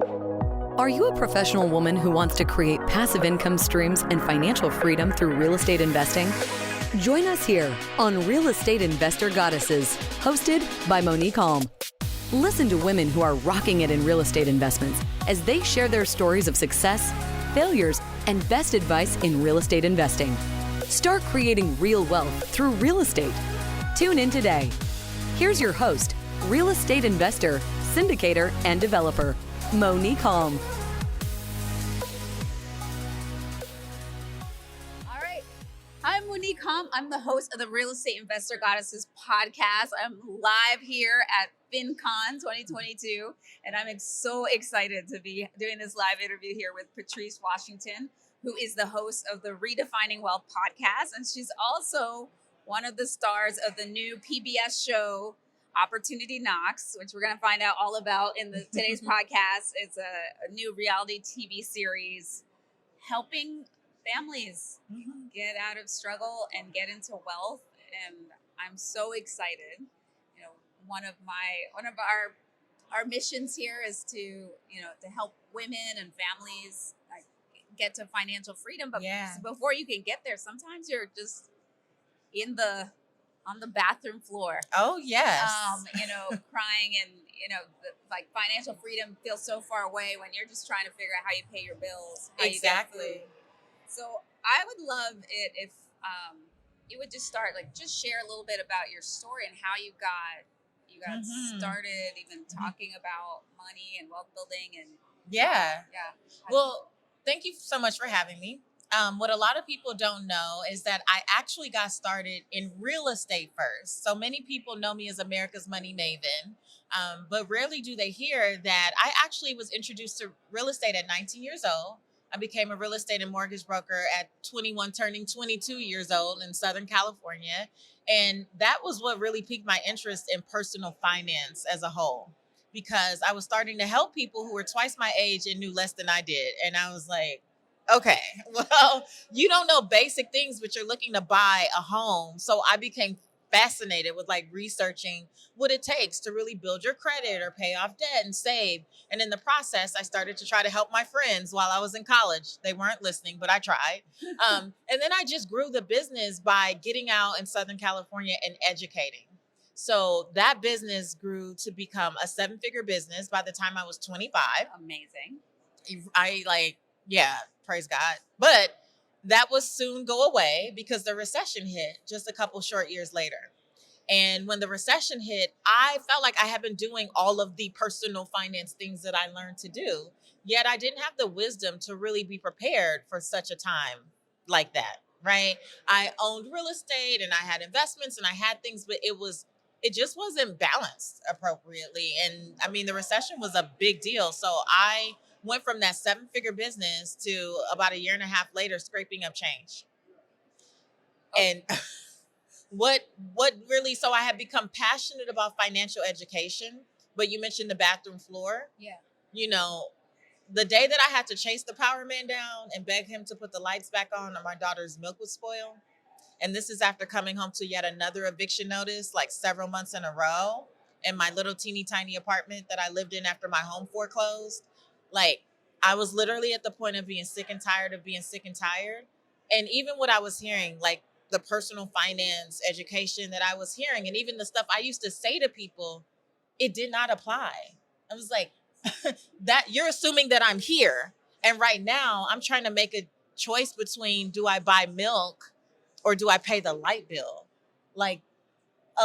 Are you a professional woman who wants to create passive income streams and financial freedom through real estate investing? Join us here on Real Estate Investor Goddesses, hosted by Monick Halm. Listen to women who are rocking it in real estate investments as they share their stories of success, failures, and best advice in real estate investing. Start creating real wealth through real estate. Tune in today. Here's your host, real estate investor, syndicator, and developer, Monick Halm. All right. I'm Monick Halm. I'm the host of the Real Estate Investor Goddesses podcast. I'm live here at FinCon 2022, and I'm so excited to be doing this live interview here with Patrice Washington, who is the host of the Redefining Wealth Podcast, and she's also one of the stars of the new PBS show, Opportunity Knocks, which we're going to find out all about in today's podcast. It's a new reality TV series helping families get out of struggle and get into wealth. And I'm so excited. You know, one of our missions here is to help women and families get to financial freedom. But before you can get there, sometimes you're just on the bathroom floor. Oh, yes. Crying and, financial freedom feels so far away when you're just trying to figure out how you pay your bills. Exactly. So I would love it if you would just start, just share a little bit about your story and how you got started even talking about money and wealth building. And Well, thank you so much for having me. What a lot of people don't know is that I actually got started in real estate first. So many people know me as America's Money Maven, but rarely do they hear that I actually was introduced to real estate at 19 years old. I became a real estate and mortgage broker at 21, turning 22 years old in Southern California. And that was what really piqued my interest in personal finance as a whole, because I was starting to help people who were twice my age and knew less than I did. And I was like, okay, well, you don't know basic things, but you're looking to buy a home. So I became fascinated with researching what it takes to really build your credit or pay off debt and save. And in the process, I started to try to help my friends while I was in college. They weren't listening, but I tried. And then I just grew the business by getting out in Southern California and educating. So that business grew to become a 7-figure business by the time I was 25. Amazing. Praise God. But that would soon go away because the recession hit just a couple short years later. And when the recession hit, I felt like I had been doing all of the personal finance things that I learned to do, yet I didn't have the wisdom to really be prepared for such a time like that, right? I owned real estate and I had investments and I had things, but it just wasn't balanced appropriately. And I mean, the recession was a big deal. So I went from that 7-figure business to about a year and a half later, scraping up change. And so I had become passionate about financial education, but you mentioned the bathroom floor. Yeah. The day that I had to chase the power man down and beg him to put the lights back on or my daughter's milk would spoil. And this is after coming home to yet another eviction notice, several months in a row in my little teeny tiny apartment that I lived in after my home foreclosed. I was literally at the point of being sick and tired of being sick and tired. And even what I was hearing, the personal finance education that I was hearing, and even the stuff I used to say to people, it did not apply. I was like, that you're assuming that I'm here. And right now I'm trying to make a choice between, do I buy milk or do I pay the light bill? A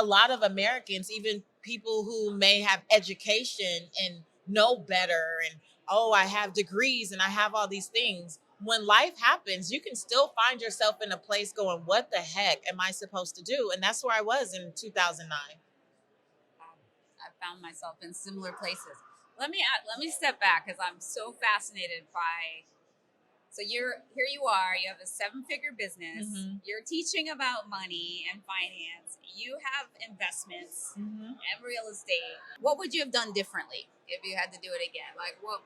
lot of Americans, even people who may have education and know better and, I have degrees and I have all these things. When life happens, you can still find yourself in a place going, what the heck am I supposed to do? And that's where I was in 2009. I found myself in similar places. Let me step back because I'm so fascinated by. So here you are. You have a 7-figure business. Mm-hmm. You're teaching about money and finance. You have investments and real estate. What would you have done differently if you had to do it again? What?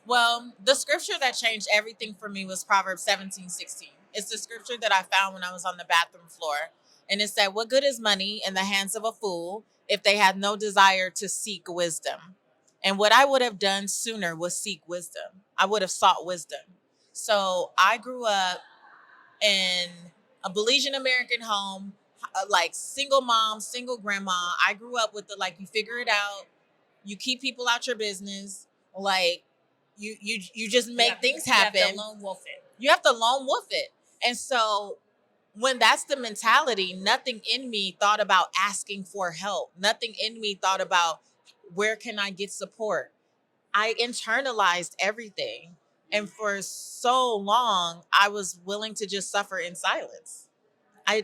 Well, the scripture that changed everything for me was Proverbs 17:16. It's the scripture that I found when I was on the bathroom floor. And it said, what good is money in the hands of a fool if they have no desire to seek wisdom? And what I would have done sooner was seek wisdom. I would have sought wisdom. So I grew up in a Belizean American home, like single mom, single grandma. I grew up with the like, you figure it out, you keep people out your business, like you just make things happen. You have to lone wolf it. You have to lone wolf it. And so when that's the mentality, nothing in me thought about asking for help. Nothing in me thought about where can I get support. I internalized everything. And for so long, I was willing to just suffer in silence.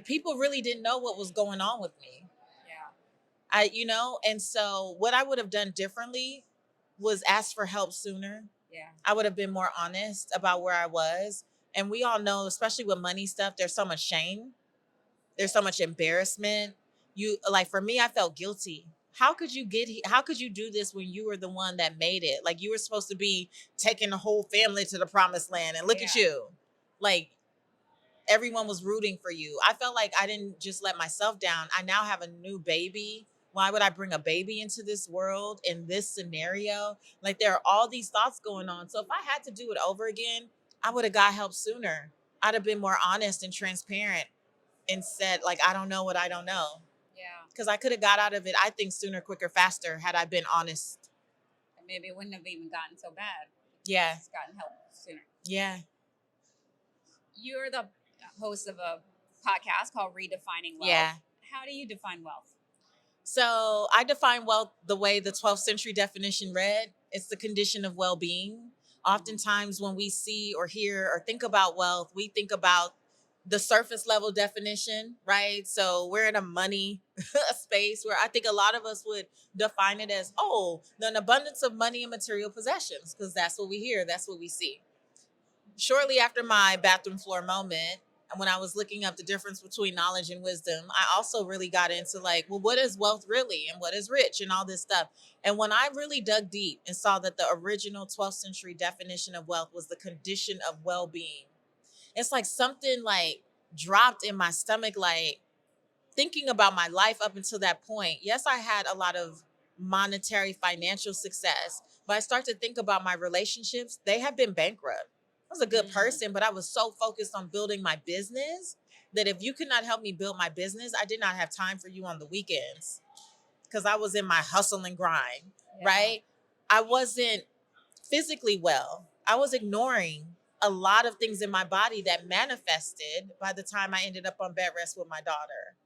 People really didn't know what was going on with me. And so what I would have done differently was ask for help sooner. Yeah. I would have been more honest about where I was. And we all know, especially with money stuff, there's so much shame. There's so much embarrassment. For me, I felt guilty. How could you do this when you were the one that made it? Like, you were supposed to be taking the whole family to the promised land, and look at you. Like, everyone was rooting for you. I felt like I didn't just let myself down. I now have a new baby. Why would I bring a baby into this world in this scenario? Like, there are all these thoughts going on. So if I had to do it over again, I would have got help sooner. I'd have been more honest and transparent and said, like, I don't know what I don't know. Yeah. Because I could have got out of it, I think, sooner, quicker, faster had I been honest. And maybe it wouldn't have even gotten so bad. Yeah. It's gotten help sooner. Yeah. You're the host of a podcast called Redefining Wealth. Yeah. How do you define wealth? So I define wealth the way the 12th century definition read. It's the condition of well-being. Oftentimes when we see or hear or think about wealth, we think about the surface level definition, right? So we're in a money space where I think a lot of us would define it as, an abundance of money and material possessions, because that's what we hear, that's what we see. Shortly after my bathroom floor moment, and when I was looking up the difference between knowledge and wisdom, I also really got into what is wealth really, and what is rich, and all this stuff. And when I really dug deep and saw that the original 12th century definition of wealth was the condition of well-being, it's like something like dropped in my stomach, like thinking about my life up until that point. Yes, I had a lot of monetary financial success, but I start to think about my relationships. They have been bankrupt. I was a good person, but I was so focused on building my business that if you could not help me build my business, I did not have time for you on the weekends because I was in my hustle and grind, right? I wasn't physically well. I was ignoring a lot of things in my body that manifested by the time I ended up on bed rest with my daughter,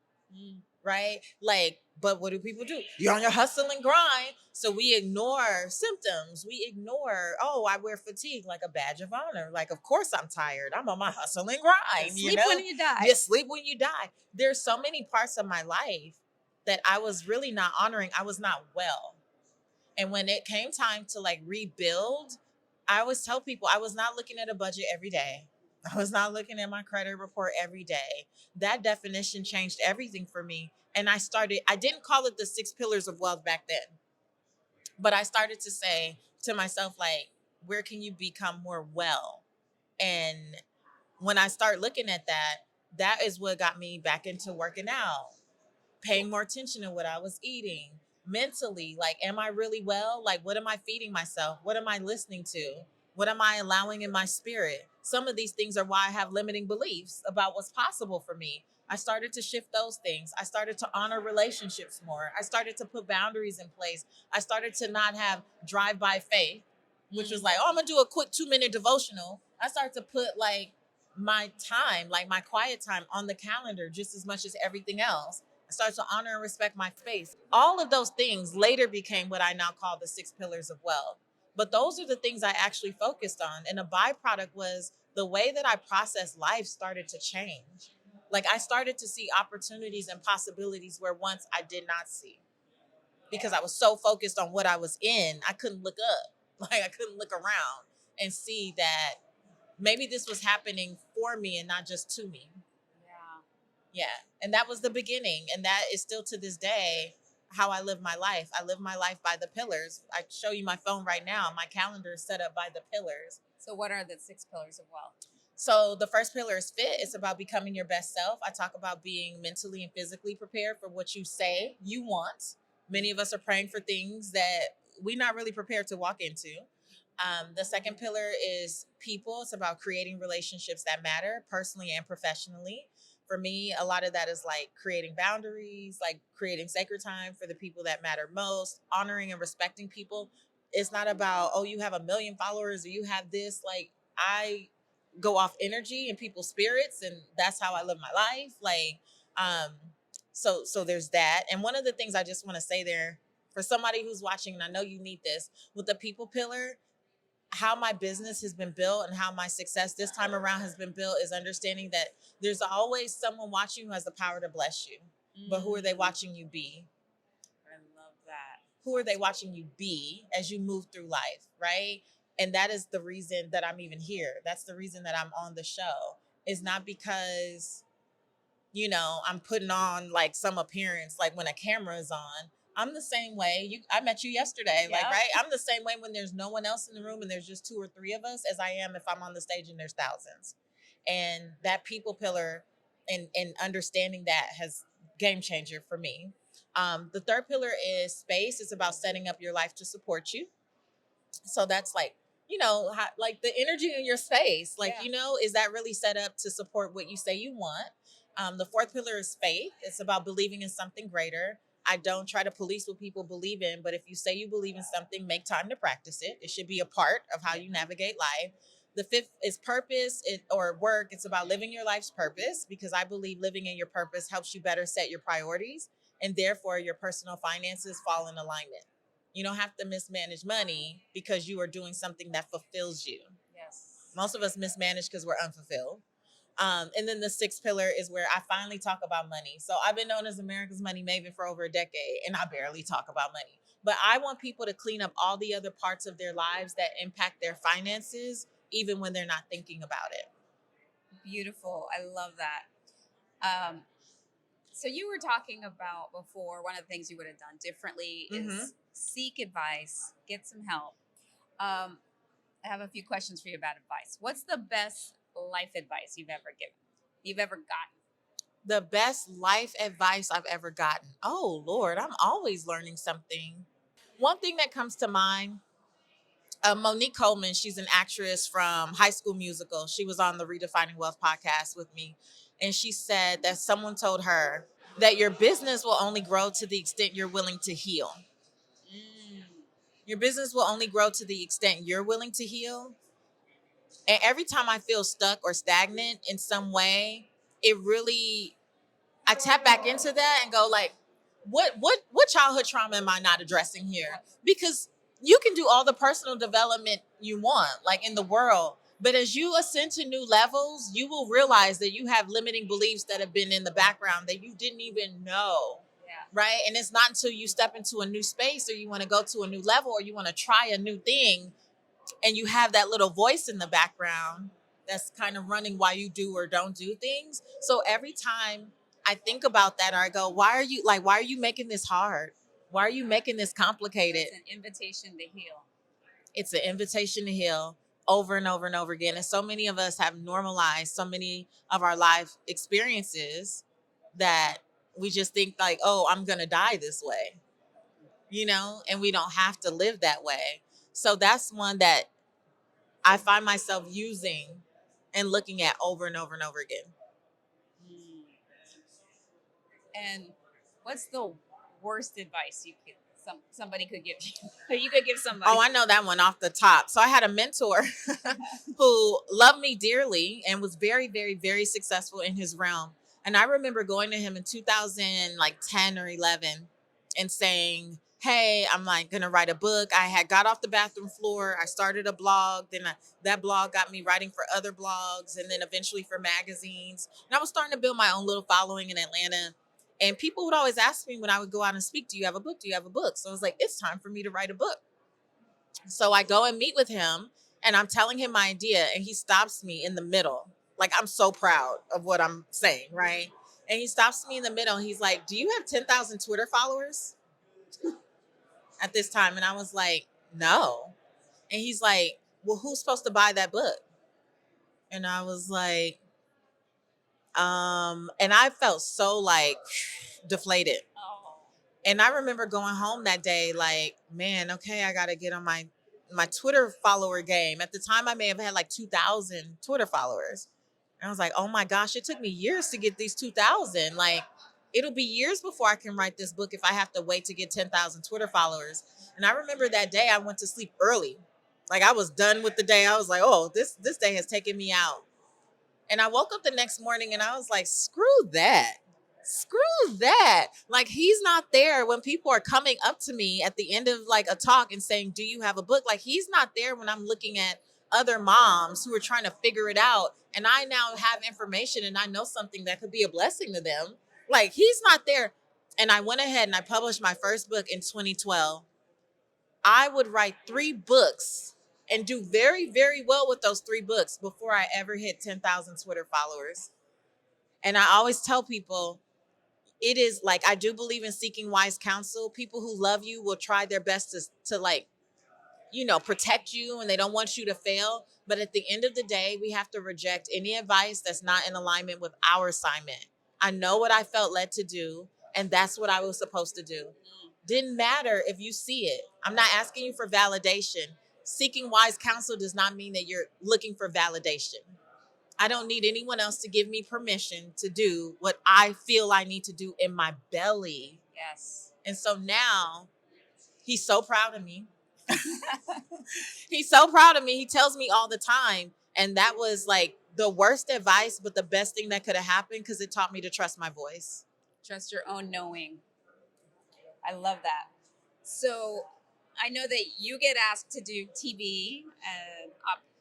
right? But what do people do? You're on your hustle and grind. So we ignore symptoms. We ignore, I wear fatigue like a badge of honor. Like, of course I'm tired. I'm on my hustle and grind. Sleep when you die. You sleep when you die. There's so many parts of my life that I was really not honoring. I was not well. And when it came time to rebuild, I always tell people I was not looking at a budget every day. I was not looking at my credit report every day. That definition changed everything for me. And I didn't call it the 6 pillars of wealth back then, but I started to say to myself, where can you become more well? And when I start looking at that, that is what got me back into working out, paying more attention to what I was eating. Mentally, am I really well? What am I feeding myself? What am I listening to? What am I allowing in my spirit? Some of these things are why I have limiting beliefs about what's possible for me. I started to shift those things. I started to honor relationships more. I started to put boundaries in place. I started to not have drive-by faith, which was I'm going to do a quick 2-minute devotional. I started to put my time, my quiet time on the calendar just as much as everything else. I started to honor and respect my space. All of those things later became what I now call the 6 pillars of wealth. But those are the things I actually focused on. And a byproduct was the way that I processed life started to change. I started to see opportunities and possibilities where once I did not see. Because I was so focused on what I was in, I couldn't look up. I couldn't look around and see that maybe this was happening for me and not just to me. Yeah. And that was the beginning. And that is still to this day how I live my life. I live my life by the pillars. I show you my phone right now. My calendar is set up by the pillars. So what are the 6 pillars of wealth? So the first pillar is fit. It's about becoming your best self. I talk about being mentally and physically prepared for what you say you want. Many of us are praying for things that we're not really prepared to walk into. The second pillar is people. It's about creating relationships that matter personally and professionally. For me, a lot of that is like creating boundaries, like creating sacred time for the people that matter most, honoring and respecting people. It's not about, oh, you have 1 million followers or you have this. Like, I go off energy and people's spirits, and that's how I live my life. Like, so there's that. And one of the things I just want to say there for somebody who's watching, and I know you need this, with the people pillar, how my business has been built and how my success this time around has been built is understanding that there's always someone watching who has the power to bless you. But who are they watching you be? I love that. Who are they watching you be as you move through life, right? And that is the reason that I'm even here. That's the reason that I'm on the show. It's not because, I'm putting on like some appearance, like when a camera is on. I'm the same way. I met you yesterday, Yep. right? I'm the same way when there's no one else in the room and there's just 2 or 3 of us as I am if I'm on the stage and there's thousands. And that people pillar and understanding that has game changer for me. The third pillar is space. It's about setting up your life to support you. So that's like, like the energy in your space, like, is that really set up to support what you say you want? The fourth pillar is faith. It's about believing in something greater. I don't try to police what people believe in, but if you say you believe in something, make time to practice it. It should be a part of how you navigate life. The fifth is purpose or work. It's about living your life's purpose, because I believe living in your purpose helps you better set your priorities, and therefore your personal finances fall in alignment. You don't have to mismanage money because you are doing something that fulfills you. Yes. Most of us mismanage because we're unfulfilled. And then the sixth pillar is where I finally talk about money. So I've been known as America's Money Maven for over a decade, and I barely talk about money. But I want people to clean up all the other parts of their lives that impact their finances, even when they're not thinking about it. Beautiful. I love that. So you were talking about before, one of the things you would have done differently is seek advice, get some help. I have a few questions for you about advice. What's the best life advice you've ever gotten? The best life advice I've ever gotten. Oh, Lord, I'm always learning something. One thing that comes to mind, Monick Halm, she's an actress from High School Musical. She was on the Redefining Wealth podcast with me. And she said that someone told her that your business will only grow to the extent you're willing to heal. Your business will only grow to the extent you're willing to heal. And every time I feel stuck or stagnant in some way, I tap back into that and go like, what childhood trauma am I not addressing here? Because you can do all the personal development you want, like in the world. But as you ascend to new levels, you will realize that you have limiting beliefs that have been in the background that you didn't even know. Yeah. Right. And it's not until you step into a new space or you want to go to a new level or you want to try a new thing and you have that little voice in the background that's kind of running why you do or don't do things. So every time I think about that, or I go, why are you making this hard? Why are you making this complicated? It's an invitation to heal. It's an invitation to heal over and over and over again. And so many of us have normalized so many of our life experiences that we just think like, oh, I'm going to die this way, and we don't have to live that way. So that's one that I find myself using and looking at over and over and over again. And what's the worst advice somebody could give you? You could give somebody. Oh, I know that one off the top. So I had a mentor who loved me dearly and was very, very, very successful in his realm. And I remember going to him in 2010 or 11 and saying, hey, I'm like going to write a book. I had got off the bathroom floor. I started a blog. Then that blog got me writing for other blogs and then eventually for magazines. And I was starting to build my own little following in Atlanta. And people would always ask me when I would go out and speak, do you have a book? Do you have a book? So I was like, it's time for me to write a book. So I go and meet with him and I'm telling him my idea and he stops me in the middle. Like, I'm so proud of what I'm saying, right? And he stops me in the middle. He's like, do you have 10,000 Twitter followers at this time? And I was like, no. And he's like, well, who's supposed to buy that book? And I was like, and I felt so like deflated. Oh. And I remember going home that day like, man, okay, I got to get on my Twitter follower game. At the time, I may have had like 2,000 Twitter followers. And I was like, oh my gosh, it took me years to get these 2,000. Like, it'll be years before I can write this book if I have to wait to get 10,000 Twitter followers. And I remember that day I went to sleep early. Like, I was done with the day. I was like, oh, this day has taken me out. And I woke up the next morning and I was like, screw that. Screw that. Like, he's not there when people are coming up to me at the end of like a talk and saying, do you have a book? Like, he's not there when I'm looking at other moms who are trying to figure it out. And I now have information and I know something that could be a blessing to them. Like, he's not there. And I went ahead and I published my first book in 2012. I would write 3 books and do very, very well with those 3 books before I ever hit 10,000 Twitter followers. And I always tell people, it is like, I do believe in seeking wise counsel. People who love you will try their best to like, protect you, and they don't want you to fail. But at the end of the day, we have to reject any advice that's not in alignment with our assignment. I know what I felt led to do, and that's what I was supposed to do. Didn't matter if you see it. I'm not asking you for validation. Seeking wise counsel does not mean that you're looking for validation. I don't need anyone else to give me permission to do what I feel I need to do in my belly. Yes. And so now he's so proud of me. He's so proud of me. He tells me all the time. And that was like the worst advice, but the best thing that could have happened, because it taught me to trust my voice. Trust your own knowing. I love that. So I know that you get asked to do TV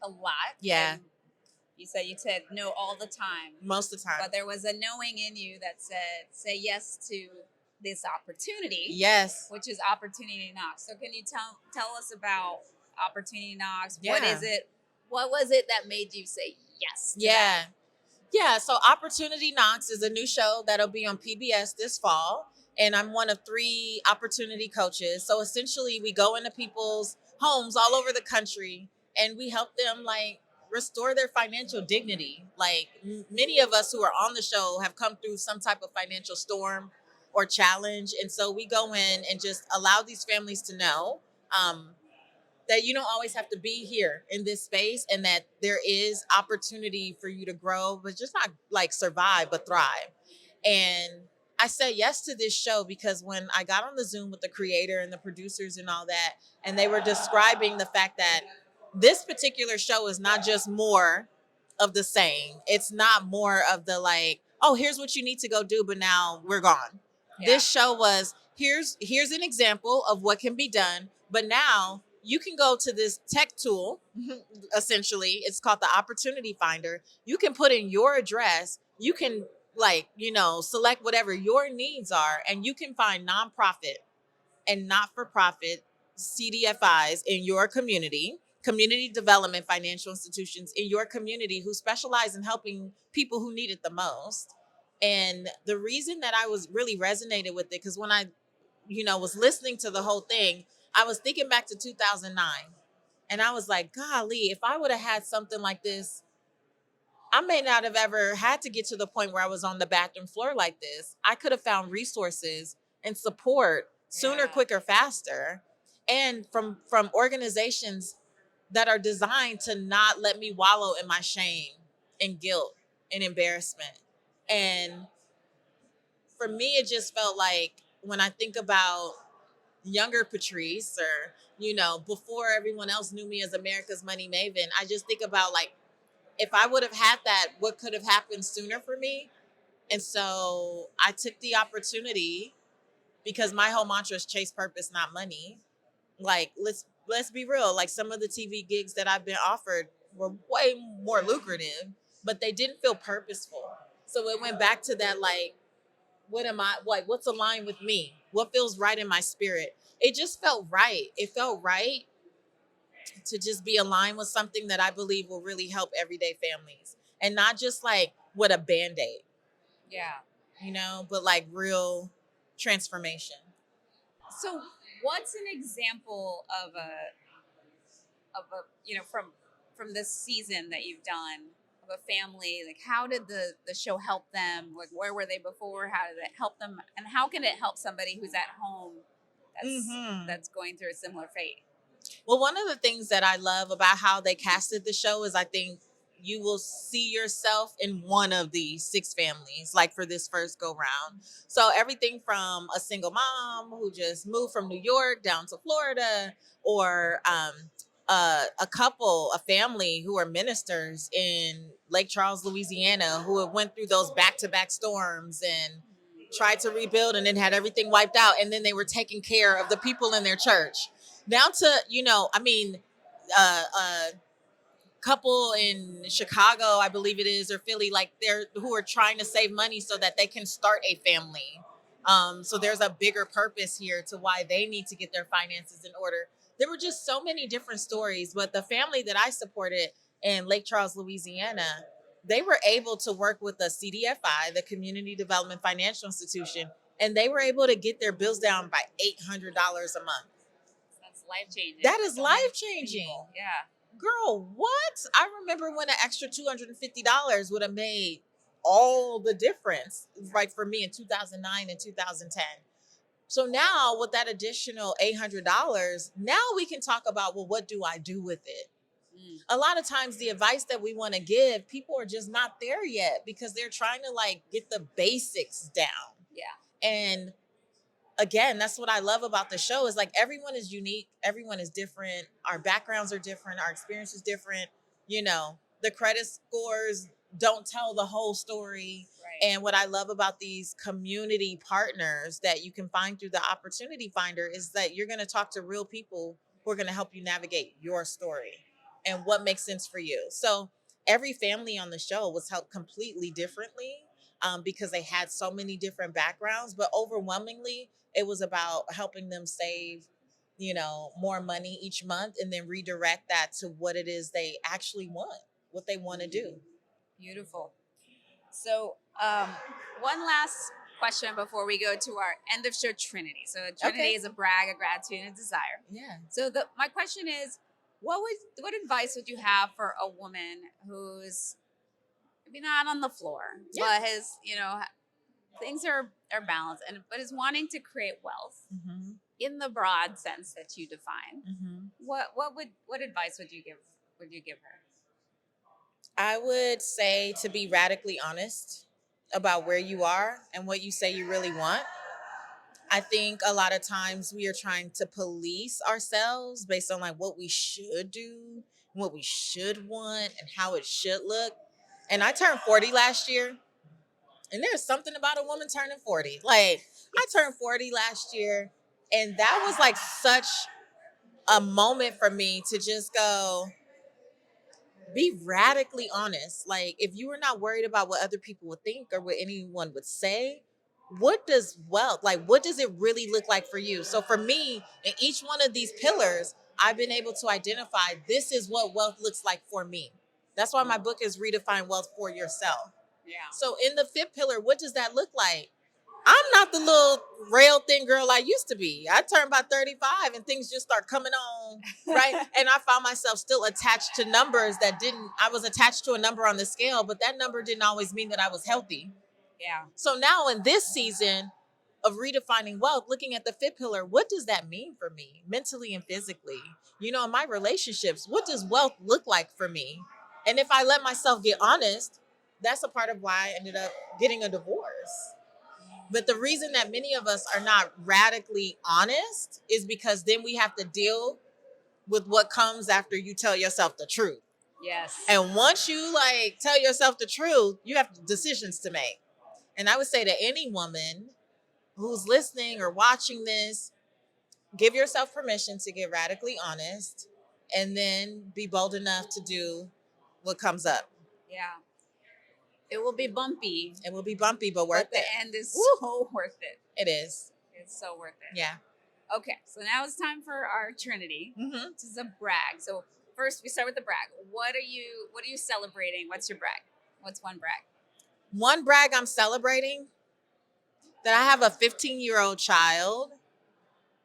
a lot. Yeah. And you said no all the time. Most of the time. But there was a knowing in you that said, say yes to this opportunity. Yes. Which is Opportunity Knocks. So can you tell us about Opportunity Knocks? Yeah. What is it? What was it that made you say yes to Yeah. that? Yeah. So Opportunity Knocks is a new show that'll be on PBS this fall. And I'm one of 3 opportunity coaches. So essentially we go into people's homes all over the country and we help them like restore their financial dignity. Like many of us who are on the show have come through some type of financial storm or challenge. And so we go in and just allow these families to know that you don't always have to be here in this space, and that there is opportunity for you to grow, but just not like survive, but thrive. And I said yes to this show because when I got on the Zoom with the creator and the producers and all that, and they were describing the fact that this particular show is not just more of the same. It's not more of the like, oh, here's what you need to go do, but now we're gone. Yeah. This show was, here's an example of what can be done, but now you can go to this tech tool, essentially. It's called the Opportunity Finder. You can put in your address. You can select whatever your needs are, and you can find nonprofit and not-for-profit CDFIs in your community development financial institutions in your community who specialize in helping people who need it the most. And the reason that I was really resonated with it, because when I, was listening to the whole thing, I was thinking back to 2009, and I was like, golly, if I would have had something like this, I may not have ever had to get to the point where I was on the bathroom floor like this. I could have found resources and support sooner, quicker, faster, and from organizations that are designed to not let me wallow in my shame and guilt and embarrassment. And for me, it just felt like when I think about younger Patrice, or, before everyone else knew me as America's Money Maven, I just think about like, if I would have had that, what could have happened sooner for me? And so I took the opportunity, because my whole mantra is chase purpose, not money. Like, let's be real. Like, some of the TV gigs that I've been offered were way more lucrative, but they didn't feel purposeful. So it went back to that, like, what's aligned with me? What feels right in my spirit? It just felt right. It felt right to just be aligned with something that I believe will really help everyday families, and not just like with a Band-Aid. Yeah. But like real transformation. So what's an example of a from this season that you've done of a family, like how did the show help them? Like where were they before? How did it help them? And how can it help somebody who's at home that's going through a similar fate? Well, one of the things that I love about how they casted the show is I think you will see yourself in one of these 6 families, like for this first go round. So everything from a single mom who just moved from New York down to Florida, or a couple, a family who are ministers in Lake Charles, Louisiana, who have went through those back-to-back storms and tried to rebuild and then had everything wiped out. And then they were taking care of the people in their church. Down to, a couple in Chicago, I believe it is, or Philly, like who are trying to save money so that they can start a family. So there's a bigger purpose here to why they need to get their finances in order. There were just so many different stories, but the family that I supported in Lake Charles, Louisiana, they were able to work with the CDFI, the Community Development Financial Institution, and they were able to get their bills down by $800 a month. That's life-changing. That is life-changing. Yeah. Girl, what? I remember when an extra $250 would have made all the difference, like for me in 2009 and 2010. So now with that additional $800, now we can talk about, well, what do I do with it? A lot of times the advice that we want to give, people are just not there yet because they're trying to like get the basics down. Yeah. And again, that's what I love about the show is like everyone is unique. Everyone is different. Our backgrounds are different. Our experience is different. The credit scores don't tell the whole story. Right. And what I love about these community partners that you can find through the Opportunity Finder is that you're going to talk to real people who are going to help you navigate your story and what makes sense for you. So every family on the show was helped completely differently because they had so many different backgrounds, but overwhelmingly, it was about helping them save, more money each month and then redirect that to what it is they actually want, what they want to do. Beautiful. So one last question before we go to our end of show Trinity. So Trinity is a brag, a gratitude, and a desire. Yeah. So my question is, what advice would you have for a woman who's maybe not on the floor, but has, things are balanced but is wanting to create wealth in the broad sense that you define? What advice would you give her? I would say to be radically honest about where you are and what you say you really want. I think a lot of times we are trying to police ourselves based on like what we should do, what we should want, and how it should look. And I turned 40 last year, and there's something about a woman turning 40. Like, I turned 40 last year, and that was like such a moment for me to just go, be radically honest. Like, if you are not worried about what other people would think or what anyone would say, what does wealth, like, what does it really look like for you? So for me, in each one of these pillars, I've been able to identify this is what wealth looks like for me. That's why my book is Redefine Wealth for Yourself. Yeah. So in the 5th pillar, what does that look like? I'm not the little rail thin girl I used to be. I turned about 35 and things just start coming on, right? And I found myself still attached to numbers I was attached to a number on the scale, but that number didn't always mean that I was healthy. Yeah. So now in this season of redefining wealth, looking at the 5th pillar, what does that mean for me mentally and physically? In my relationships, what does wealth look like for me? And if I let myself get honest, that's a part of why I ended up getting a divorce. But the reason that many of us are not radically honest is because then we have to deal with what comes after you tell yourself the truth. Yes. And once you tell yourself the truth, you have decisions to make. And I would say to any woman who's listening or watching this, give yourself permission to get radically honest and then be bold enough to do what comes up. Yeah. It will be bumpy. It will be bumpy, but worth it. The end is so worth it. It is. It's so worth it. Yeah. Okay, so now it's time for our Trinity. Mm-hmm. This is a brag. So first, we start with the brag. What are you celebrating? What's your brag? What's one brag? One brag I'm celebrating, that I have a 15-year-old child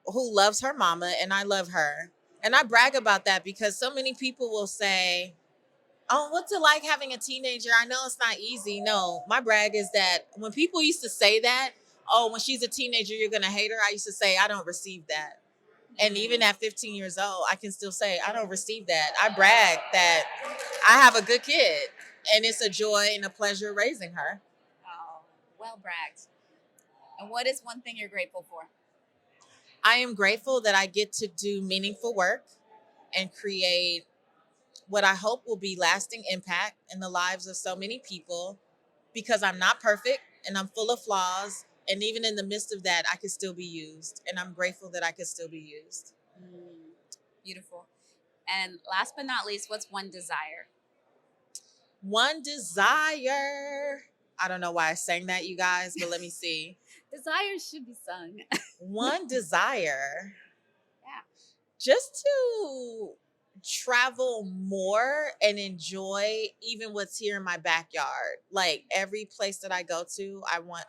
who loves her mama, and I love her. And I brag about that because so many people will say, Oh, what's it like having a teenager? I know it's not easy. No, my brag is that when people used to say that, oh, when she's a teenager, you're going to hate her. I used to say, I don't receive that. And even at 15 years old, I can still say, I don't receive that. I brag that I have a good kid and it's a joy and a pleasure raising her. Oh, well bragged. And what is one thing you're grateful for? I am grateful that I get to do meaningful work and create what I hope will be lasting impact in the lives of so many people, because I'm not perfect and I'm full of flaws. And even in the midst of that, I can still be used. And I'm grateful that I can still be used. Beautiful. And last but not least, what's one desire? One desire. I don't know why I sang that, you guys, but let me see. Desires should be sung. One desire. Yeah. Just to travel more and enjoy even what's here in my backyard. Like every place that I go to,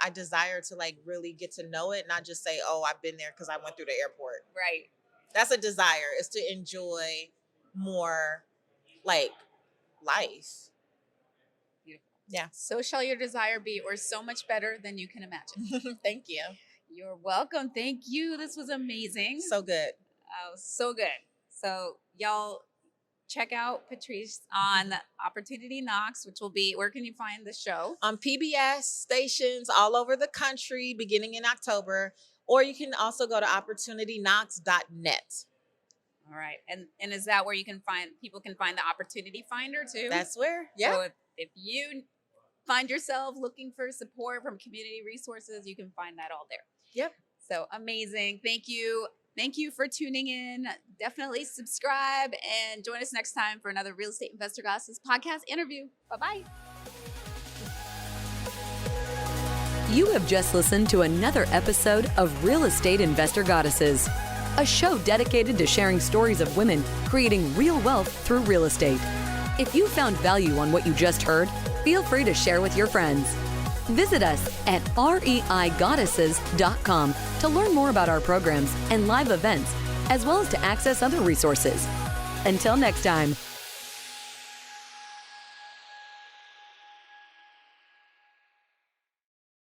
I desire to like really get to know it, not just say, oh, I've been there because I went through the airport. Right. That's a desire, is to enjoy more like life. Beautiful. Yeah. So shall your desire be, or so much better than you can imagine. Thank you. You're welcome. Thank you. This was amazing. So good. So good. So y'all check out Patrice on Opportunity Knocks, which will be, where can you find the show? On PBS stations all over the country beginning in October, or you can also go to opportunityknocks.net. All right. And is that where people can find the Opportunity Finder too? That's where, yeah. So if you find yourself looking for support from community resources, you can find that all there. Yep. So amazing. Thank you. Thank you for tuning in. Definitely subscribe and join us next time for another Real Estate Investor Goddesses podcast interview. Bye-bye. You have just listened to another episode of Real Estate Investor Goddesses, a show dedicated to sharing stories of women creating real wealth through real estate. If you found value on what you just heard, feel free to share with your friends. Visit us at reigoddesses.com to learn more about our programs and live events, as well as to access other resources. Until next time.